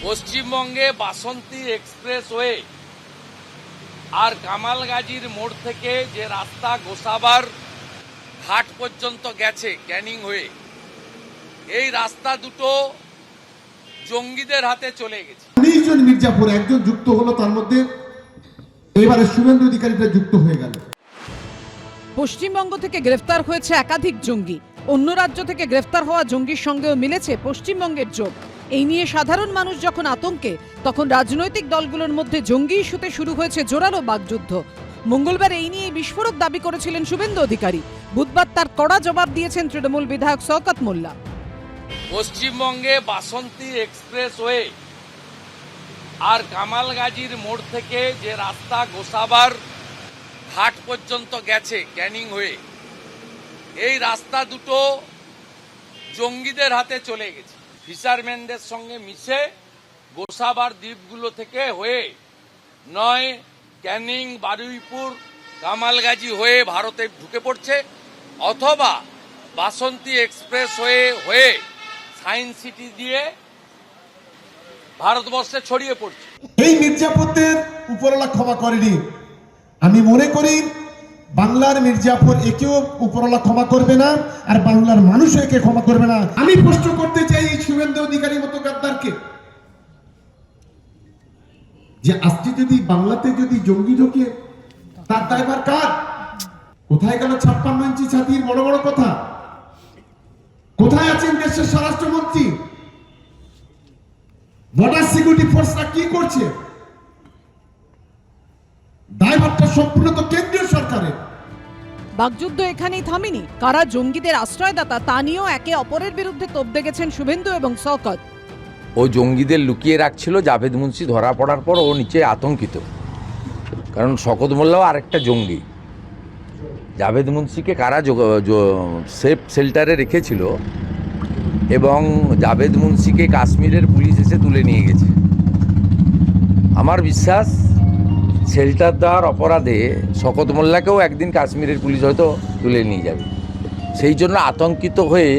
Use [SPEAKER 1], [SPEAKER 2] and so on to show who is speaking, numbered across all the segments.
[SPEAKER 1] পশ্চিমবঙ্গে বাসন্তী এক্সপ্রেসওয়ে আর কামালগাজীর মোড় থেকে যে রাস্তা গোসাবার ঘাট পর্যন্ত গেছে ক্যানিং হয়ে, এই রাস্তা দুটো জঙ্গিদের হাতে চলে গেছে।
[SPEAKER 2] 19 জন মির্জাপুর, একজন যুক্ত হলো, তার মধ্যে এবারে শুভেন্দু অধিকারীটা যুক্ত হয়ে গেল।
[SPEAKER 3] পশ্চিমবঙ্গ থেকে গ্রেফতার হয়েছে একাধিক জঙ্গি। অন্য রাজ্য থেকে গ্রেফতার হওয়া জঙ্গির সঙ্গেও মিলেছে পশ্চিমবঙ্গের যোগ। এই নিয়ে সাধারণ মানুষ যখন আতঙ্কে, তখন রাজনৈতিক দলগুলোর মধ্যে জঙ্গি ইস্যুতে শুরু হয়েছে জোরালো বাকযুদ্ধ। মঙ্গলবার এই নিয়ে বিস্ফোরক দাবি করেছিলেন শুভেন্দু অধিকারী। বুধবার তার কড়া জবাব দিয়েছেন তৃণমূল বিধায়ক শওকত মোল্লা।
[SPEAKER 1] পশ্চিমবঙ্গে বাসন্তী এক্সপ্রেসওয়ে আর কামালগাজীর মোড় থেকে যে রাস্তা গোসাবার ঘাট পর্যন্ত গেছে ক্যানিং হয়ে, এই রাস্তা দুটো জঙ্গিদের হাতে চলে গেছে। ফিশারম্যানদের সঙ্গে মিশে গোসাবার দ্বীপগুলো থেকে হয়ে নয় ক্যানিং, বারুইপুর, কামালগাজী হয়ে ভারতে ঢুকে পড়ছে, অথবা বাসন্তী এক্সপ্রেস হয়ে সায়েন্স সিটি দিয়ে ভারতবর্ষে ছড়িয়ে পড়ছে।
[SPEAKER 2] এই মির্জাপুরদের উপরওয়ালা ক্ষমা করেনি। আমি মনে করি বাংলার মির্জাপুর একেও উপরওয়ালা ক্ষমা করবে না, আর বাংলার মানুষ একে ক্ষমা করবে না। আমি প্রশ্ন করতে চাই এই শুভেন্দু অধিকারীর মতো গাদ্দারকে, যে আজকে যদি বাংলাতে যদি জঙ্গি ঢোকে, তার দায়ভার কার? কোথায় গেল 56 ইঞ্চি ছাতির বড় বড় কথা? কোথায় আছেন দেশের স্বরাষ্ট্রমন্ত্রী? বর্ডার সিকিউরিটি ফোর্সরা কি করছে? দায়ভারটা সম্পূর্ণ তো কেন্দ্রীয় সরকারের।
[SPEAKER 3] বাকযুদ্ধ এখানেই থামেনি। কারা জঙ্গিদের আশ্রয়দাতা তা নিয়েও একে অপরের বিরুদ্ধে তোপ দেখেছেন শুভেন্দু এবং শওকত।
[SPEAKER 4] ও জঙ্গিদের লুকিয়ে রাখছিল। জাভেদ মুন্সি ধরা পড়ার পর ও নিচে আতঙ্কিত, কারণ শওকত মোল্লাও আরেকটা জঙ্গি। জাভেদ মুন্সিকে কারা সেফ শেল্টারে রেখেছিল এবং জাভেদ মুন্সিকে কাশ্মীরের পুলিশ এসে তুলে নিয়ে গেছে। আমার বিশ্বাস শেল্টার দেওয়ার অপরাধে শওকত মোল্লাকেও একদিন কাশ্মীরের পুলিশ হয়তো তুলে নিয়ে যাবে। সেই জন্য আতঙ্কিত হয়ে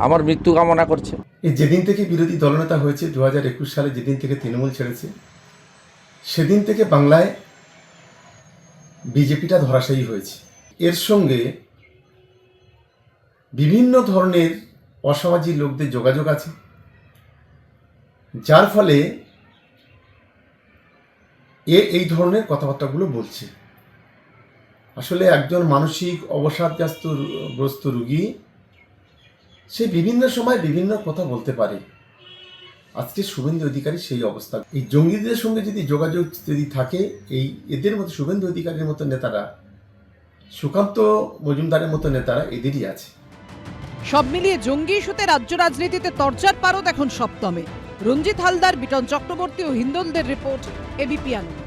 [SPEAKER 4] আমার মৃত্যু কামনা করছে।
[SPEAKER 5] এই যেদিন থেকে বিরোধী দলনেতা হয়েছে 2021 সালে, যেদিন থেকে তৃণমূল ছেড়েছে, সেদিন থেকে বাংলায় বিজেপিটা ধরাশায়ী হয়েছে। এর সঙ্গে বিভিন্ন ধরনের অসামাজিক লোকদের যোগাযোগ আছে, যার ফলে এই ধরনের কথাবার্তাগুলো বলছে। আসলে একজন মানসিক অবসাদগ্রস্ত রোগী, সে বিভিন্ন সময় বিভিন্ন কথা বলতে পারে। আজকে শুভেন্দু অধিকারী সেই অবস্থা। এই জঙ্গিদের সঙ্গে যদি যোগাযোগ যদি থাকে, এদের মতো শুভেন্দু অধিকারীর মতো নেতারা, সুকান্ত মজুমদারের মতো নেতারা এদেরই আছে।
[SPEAKER 3] সব মিলিয়ে জঙ্গি ইস্যুতে রাজ্য রাজনীতিতে তরজার পারদ এখন সপ্তমে। রঞ্জিত হালদার, বিটন চক্রবর্তী ও হিন্দোলদের রিপোর্ট, এবিপি আনন্দ।